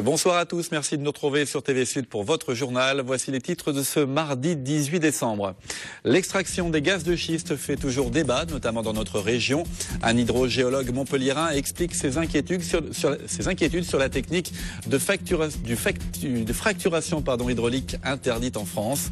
Bonsoir à tous, merci de nous retrouver sur TV Sud pour votre journal. Voici les titres de ce mardi 18 décembre. L'extraction des gaz de schiste fait toujours débat, notamment dans notre région. Un hydrogéologue montpelliérain explique ses inquiétudes sur la technique de fracturation hydraulique interdite en France.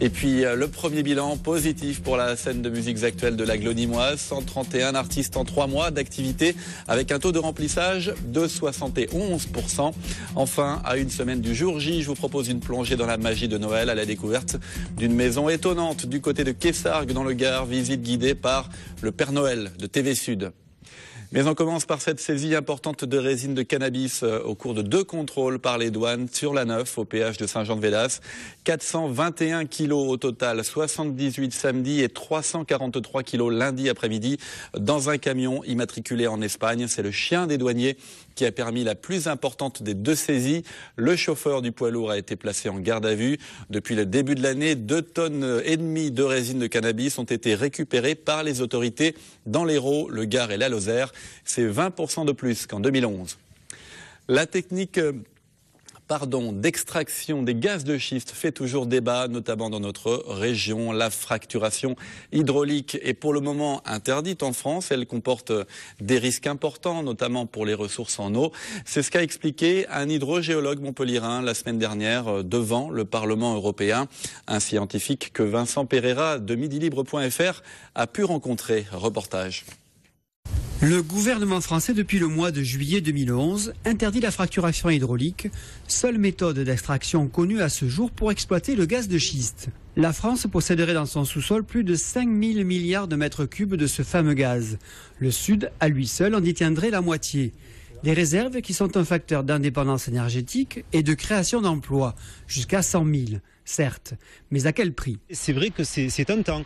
Et puis le premier bilan positif pour la scène de musiques actuelles de la Glonimoise. 131 artistes en 3 mois d'activité avec un taux de remplissage de 71%. Enfin, à une semaine du jour J, je vous propose une plongée dans la magie de Noël à la découverte d'une maison étonnante du côté de Quessargues dans le Gard, visite guidée par le Père Noël de TV Sud. Mais on commence par cette saisie importante de résine de cannabis au cours de 2 contrôles par les douanes sur la 9 au péage de Saint-Jean-de-Védas. 421 kilos au total, 78 samedi et 343 kilos lundi après-midi dans un camion immatriculé en Espagne. C'est le chien des douaniers qui a permis la plus importante des 2 saisies. Le chauffeur du poids lourd a été placé en garde à vue. Depuis le début de l'année, 2,5 tonnes de résine de cannabis ont été récupérées par les autorités dans l'Hérault, le Gard et la Lozère. C'est 20% de plus qu'en 2011. La technique d'extraction des gaz de schiste fait toujours débat, notamment dans notre région. La fracturation hydraulique est pour le moment interdite en France. Elle comporte des risques importants, notamment pour les ressources en eau. C'est ce qu'a expliqué un hydrogéologue montpelliérain la semaine dernière devant le Parlement européen. Un scientifique que Vincent Pereira de midilibre.fr a pu rencontrer. Reportage. Le gouvernement français, depuis le mois de juillet 2011, interdit la fracturation hydraulique, seule méthode d'extraction connue à ce jour pour exploiter le gaz de schiste. La France posséderait dans son sous-sol plus de 5 000 milliards de mètres cubes de ce fameux gaz. Le Sud, à lui seul, en détiendrait la moitié. Les réserves qui sont un facteur d'indépendance énergétique et de création d'emplois, jusqu'à 100 000. Certes, mais à quel prix? C'est vrai que c'est tentant,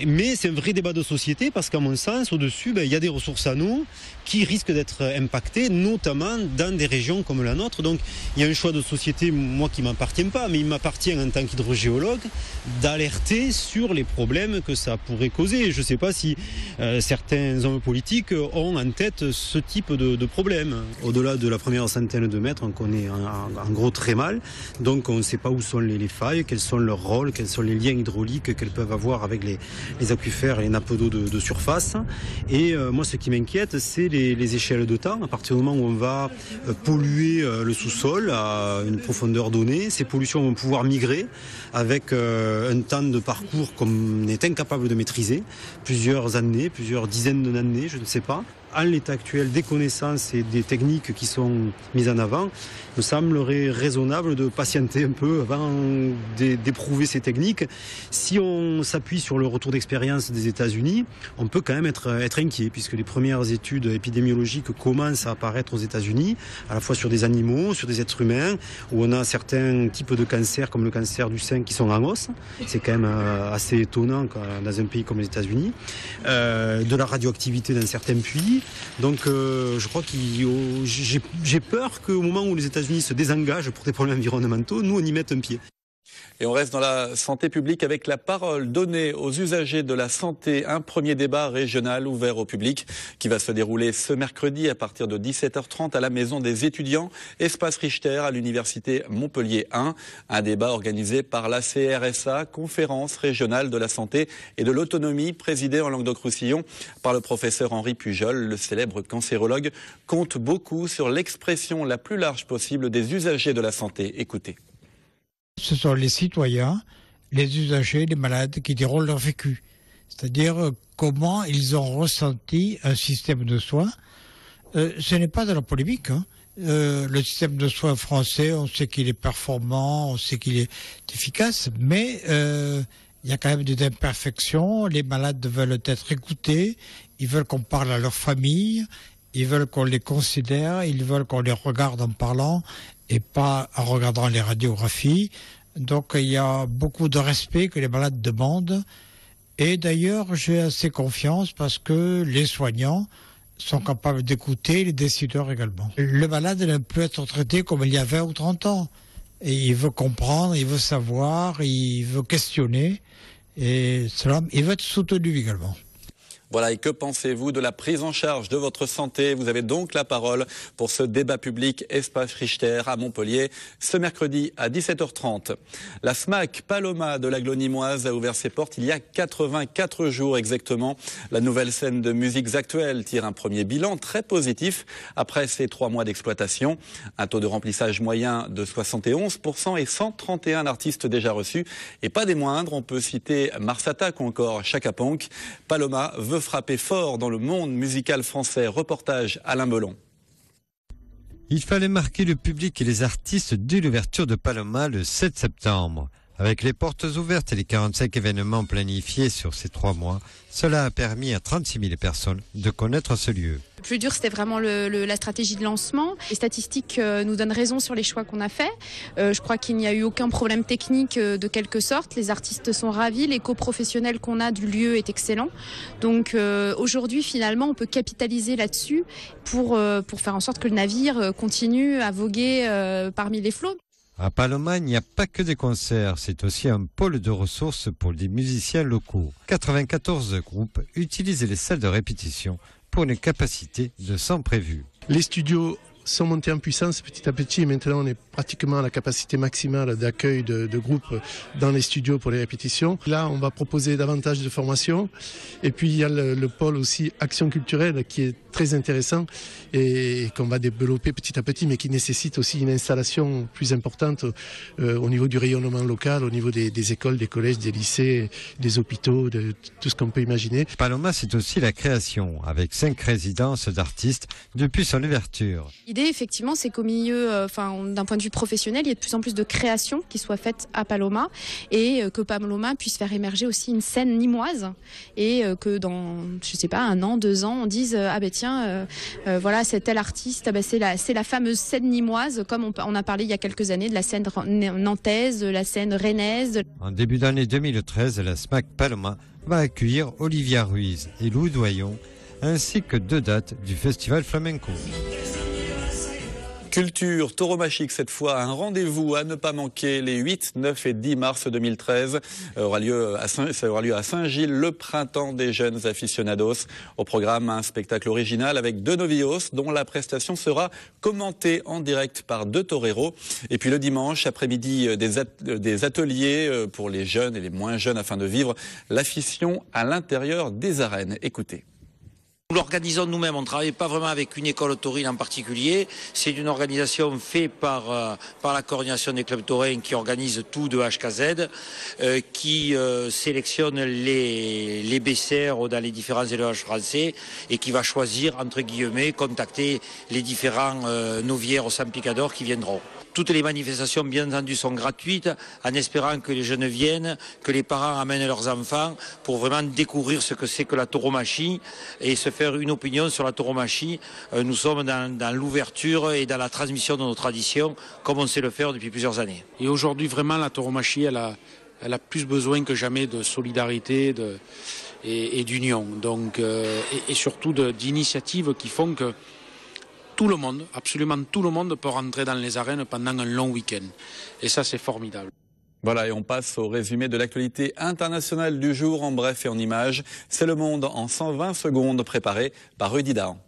mais c'est un vrai débat de société parce qu'à mon sens, au-dessus, il y a des ressources en eau qui risquent d'être impactées, notamment dans des régions comme la nôtre. Donc il y a un choix de société, moi qui ne m'appartient pas, mais il m'appartient en tant qu'hydrogéologue d'alerter sur les problèmes que ça pourrait causer. Je ne sais pas si certains hommes politiques ont en tête ce type de problème. Au-delà de la première centaine de mètres, on connaît en gros très mal, donc on ne sait pas où sont les failles, quels sont leurs rôles, quels sont les liens hydrauliques qu'elles peuvent avoir avec les aquifères et les nappes d'eau de surface. Et moi, ce qui m'inquiète, c'est les échelles de temps. À partir du moment où on va polluer le sous-sol à une profondeur donnée, ces pollutions vont pouvoir migrer avec un temps de parcours qu'on est incapable de maîtriser, plusieurs années, plusieurs dizaines d'années, je ne sais pas. En l'état actuel des connaissances et des techniques qui sont mises en avant, il me semblerait raisonnable de patienter un peu avant d'éprouver ces techniques. Si on s'appuie sur le retour d'expérience des États-Unis, on peut quand même être inquiet, puisque les premières études épidémiologiques commencent à apparaître aux États-Unis, à la fois sur des animaux, sur des êtres humains, où on a certains types de cancers, comme le cancer du sein, qui sont en hausse. C'est quand même assez étonnant dans un pays comme les États-Unis. De la radioactivité dans certains puits. Donc je crois j'ai peur qu'au moment où les États-Unis se désengagent pour des problèmes environnementaux, nous on y mette un pied. Et on reste dans la santé publique avec la parole donnée aux usagers de la santé. Un premier débat régional ouvert au public qui va se dérouler ce mercredi à partir de 17h30 à la Maison des étudiants, Espace Richter à l'Université Montpellier 1. Un débat organisé par la CRSA, Conférence régionale de la santé et de l'autonomie, présidée en Languedoc-Roussillon par le professeur Henri Pujol. Le célèbre cancérologue compte beaucoup sur l'expression la plus large possible des usagers de la santé. Écoutez. Ce sont les citoyens, les usagers, les malades qui diront leur vécu. C'est-à-dire comment ils ont ressenti un système de soins. Ce n'est pas de la polémique. Le système de soins français, on sait qu'il est performant, on sait qu'il est efficace, mais il y a quand même des imperfections. Les malades veulent être écoutés, ils veulent qu'on parle à leur famille, ils veulent qu'on les considère, ils veulent qu'on les regarde en parlant et pas en regardant les radiographies. Donc il y a beaucoup de respect que les malades demandent. Et d'ailleurs, j'ai assez confiance parce que les soignants sont capables d'écouter, les décideurs également. Le malade ne peut être traité comme il y a 20 ou 30 ans. Et il veut comprendre, il veut savoir, il veut questionner. Et cela, il veut être soutenu également. Voilà, et que pensez-vous de la prise en charge de votre santé? Vous avez donc la parole pour ce débat public Espace Richter à Montpellier ce mercredi à 17h30. La SMAC Paloma de l'Aglo-Nîmoise a ouvert ses portes il y a 84 jours exactement. La nouvelle scène de musiques actuelles tire un premier bilan très positif après ses 3 mois d'exploitation. Un taux de remplissage moyen de 71% et 131 artistes déjà reçus. Et pas des moindres, on peut citer Mars Attack ou encore Chaka Ponk. Paloma veut frapper fort dans le monde musical français. Reportage Alain Belon. Il fallait marquer le public et les artistes dès l'ouverture de Paloma le 7 septembre. Avec les portes ouvertes et les 45 événements planifiés sur ces 3 mois, cela a permis à 36 000 personnes de connaître ce lieu. Le plus dur, c'était vraiment la stratégie de lancement. Les statistiques nous donnent raison sur les choix qu'on a faits. Je crois qu'il n'y a eu aucun problème technique de quelque sorte. Les artistes sont ravis. L'éco-professionnel qu'on a du lieu est excellent. Donc aujourd'hui, finalement, on peut capitaliser là-dessus pour faire en sorte que le navire continue à voguer parmi les flots. À Paloma, il n'y a pas que des concerts, c'est aussi un pôle de ressources pour des musiciens locaux. 94 groupes utilisent les salles de répétition pour une capacité de 100 prévues. Les studios sont montés en puissance petit à petit et maintenant on est pratiquement à la capacité maximale d'accueil de groupes dans les studios pour les répétitions. Là, on va proposer davantage de formations et puis il y a le pôle aussi action culturelle qui est très intéressant et qu'on va développer petit à petit mais qui nécessite aussi une installation plus importante au niveau du rayonnement local, au niveau des écoles, des collèges, des lycées, des hôpitaux, de tout ce qu'on peut imaginer. Paloma, c'est aussi la création avec 5 résidences d'artistes depuis son ouverture. L'idée, effectivement, c'est qu'au milieu, d'un point de vue professionnel, il y ait de plus en plus de créations qui soient faites à Paloma et que Paloma puisse faire émerger aussi une scène nîmoise et que dans, je sais pas, 1 an, 2 ans, on dise ah ben tiens, voilà, c'est tel artiste, c'est la fameuse scène nîmoise, comme on a parlé il y a quelques années de la scène nantaise, de la scène rennaise. En début d'année 2013, la SMAC Paloma va accueillir Olivia Ruiz et Louis Doyon, ainsi que 2 dates du festival flamenco. Culture tauromachique cette fois, un rendez-vous à ne pas manquer les 8, 9 et 10 mars 2013. Ça aura lieu à Saint-Gilles, le printemps des jeunes aficionados. Au programme, un spectacle original avec 2 novillos dont la prestation sera commentée en direct par 2 toreros. Et puis le dimanche après-midi, des ateliers pour les jeunes et les moins jeunes afin de vivre l'afition à l'intérieur des arènes. Écoutez. Nous l'organisons nous-mêmes, on ne travaille pas vraiment avec une école taurine en particulier. C'est une organisation faite par la coordination des clubs taurins qui organise tout de H à Z, qui sélectionne les baissières dans les différents élevages français et qui va choisir, entre guillemets, contacter les différents novières sans picador qui viendront. Toutes les manifestations, bien entendu, sont gratuites, en espérant que les jeunes viennent, que les parents amènent leurs enfants pour vraiment découvrir ce que c'est que la tauromachie et se faire une opinion sur la tauromachie. Nous sommes dans l'ouverture et dans la transmission de nos traditions, comme on sait le faire depuis plusieurs années. Et aujourd'hui, vraiment, la tauromachie, elle a plus besoin que jamais de solidarité et d'union. Donc, et surtout d'initiatives qui font que tout le monde, absolument tout le monde peut rentrer dans les arènes pendant un long week-end. Et ça, c'est formidable. Voilà, et on passe au résumé de l'actualité internationale du jour en bref et en images. C'est Le Monde en 120 secondes préparé par Rudy Dahan.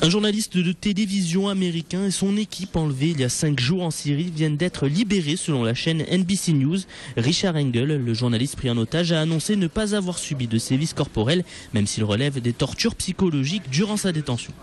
Un journaliste de télévision américain et son équipe enlevée il y a 5 jours en Syrie viennent d'être libérés selon la chaîne NBC News. Richard Engel, le journaliste pris en otage, a annoncé ne pas avoir subi de sévices corporels, même s'il relève des tortures psychologiques durant sa détention.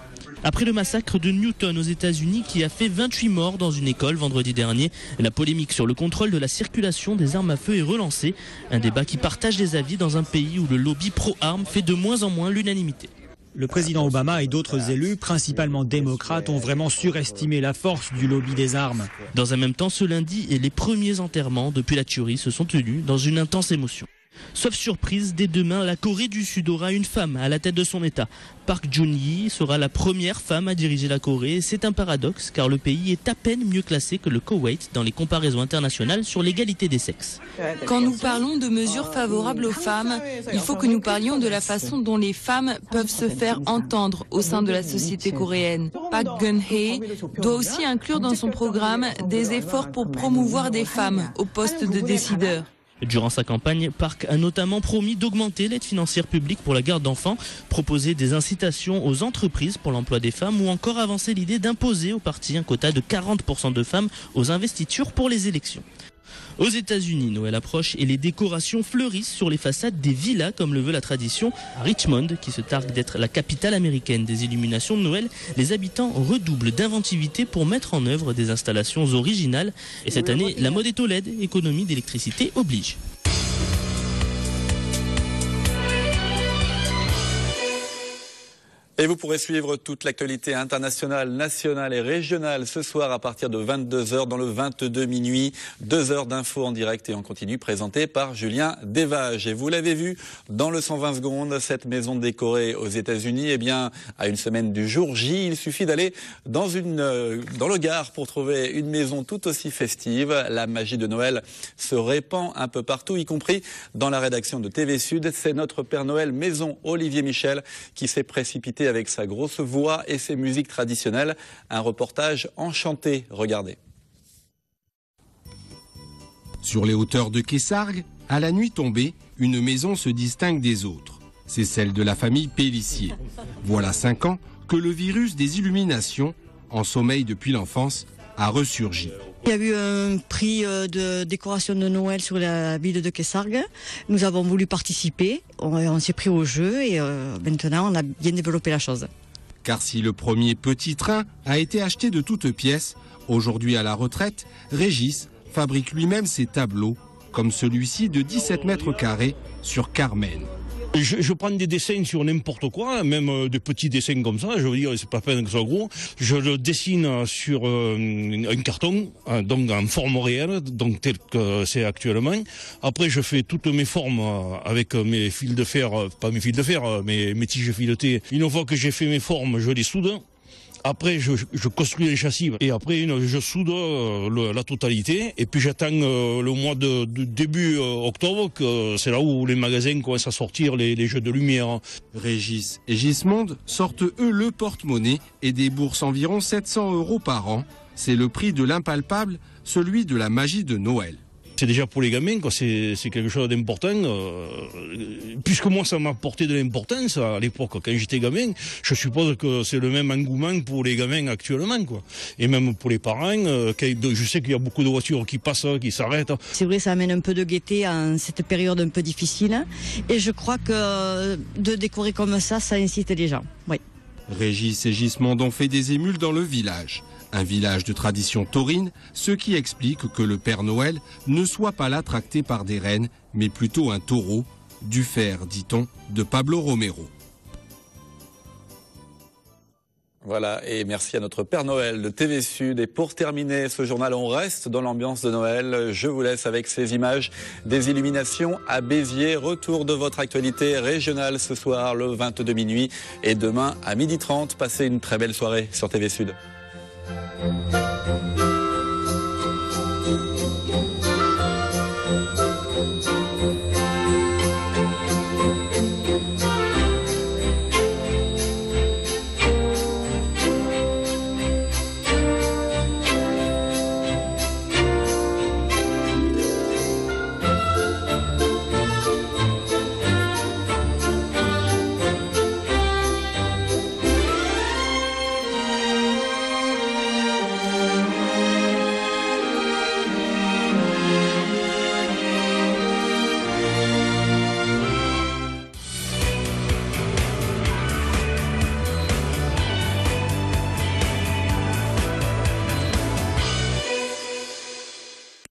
Après le massacre de Newton aux États-Unis qui a fait 28 morts dans une école vendredi dernier, la polémique sur le contrôle de la circulation des armes à feu est relancée. Un débat qui partage les avis dans un pays où le lobby pro-armes fait de moins en moins l'unanimité. Le président Obama et d'autres élus, principalement démocrates, ont vraiment surestimé la force du lobby des armes. Dans un même temps, ce lundi, les premiers enterrements depuis la tuerie se sont tenus dans une intense émotion. Sauf surprise, dès demain, la Corée du Sud aura une femme à la tête de son État. Park Geun-hye sera la première femme à diriger la Corée. C'est un paradoxe car le pays est à peine mieux classé que le Koweït dans les comparaisons internationales sur l'égalité des sexes. Quand nous parlons de mesures favorables aux femmes, il faut que nous parlions de la façon dont les femmes peuvent se faire entendre au sein de la société coréenne. Park Geun-hye doit aussi inclure dans son programme des efforts pour promouvoir des femmes au poste de décideurs. Durant sa campagne, Park a notamment promis d'augmenter l'aide financière publique pour la garde d'enfants, proposer des incitations aux entreprises pour l'emploi des femmes ou encore avancer l'idée d'imposer au parti un quota de 40% de femmes aux investitures pour les élections. Aux États-Unis, Noël approche et les décorations fleurissent sur les façades des villas comme le veut la tradition. À Richmond, qui se targue d'être la capitale américaine des illuminations de Noël, les habitants redoublent d'inventivité pour mettre en œuvre des installations originales. Et cette année, la mode est au LED, économie d'électricité oblige. Et vous pourrez suivre toute l'actualité internationale, nationale et régionale ce soir à partir de 22h dans le 22 minuit. 2 heures d'infos en direct et en continu présentées par Julien Desvages. Et vous l'avez vu dans le 120 secondes, cette maison décorée aux États-Unis, eh bien, à une semaine du jour J, il suffit d'aller dans le Gard pour trouver une maison tout aussi festive. La magie de Noël se répand un peu partout, y compris dans la rédaction de TV Sud. C'est notre Père Noël maison, Olivier Michel, qui s'est précipité avec sa grosse voix et ses musiques traditionnelles. Un reportage enchanté, regardez. Sur les hauteurs de Kessargues, à la nuit tombée, une maison se distingue des autres. C'est celle de la famille Pélissier. Voilà 5 ans que le virus des illuminations, en sommeil depuis l'enfance, a ressurgi. Il y a eu un prix de décoration de Noël sur la ville de Kessargues. Nous avons voulu participer, on s'est pris au jeu et maintenant on a bien développé la chose. Car si le premier petit train a été acheté de toutes pièces, aujourd'hui à la retraite, Régis fabrique lui-même ses tableaux, comme celui-ci de 17 mètres carrés sur Carmen. Je prends des dessins sur n'importe quoi, même des petits dessins comme ça, je veux dire, c'est pas peine que ce soit gros. Je le dessine sur un carton, donc en forme réelle, donc tel que c'est actuellement. Après, je fais toutes mes formes avec mes fils de fer, pas mes fils de fer, mais mes tiges filetées. Une fois que j'ai fait mes formes, je les soude. Après, je construis les châssis et après, je soude la totalité. Et puis, j'attends le mois de début octobre, que c'est là où les magasins commencent à sortir les jeux de lumière. Régis et Gismonde sortent, eux, le porte-monnaie et déboursent environ 700 € par an. C'est le prix de l'impalpable, celui de la magie de Noël. C'est déjà pour les gamins, quoi. C'est quelque chose d'important. Puisque moi, ça m'a apporté de l'importance à l'époque, quand j'étais gamin. Je suppose que c'est le même engouement pour les gamins actuellement, quoi. Et même pour les parents. Je sais qu'il y a beaucoup de voitures qui passent, qui s'arrêtent. C'est vrai, ça amène un peu de gaieté en cette période un peu difficile. Et je crois que de décorer comme ça incite les gens. Oui. Régis et Gismonde ont fait des émules dans le village. Un village de tradition taurine, ce qui explique que le Père Noël ne soit pas là tracté par des rennes, mais plutôt un taureau, du fer, dit-on, de Pablo Romero. Voilà, et merci à notre Père Noël de TV Sud. Et pour terminer ce journal, on reste dans l'ambiance de Noël. Je vous laisse avec ces images des illuminations à Béziers. Retour de votre actualité régionale ce soir, le 22 minuit, et demain à 12h30. Passez une très belle soirée sur TV Sud.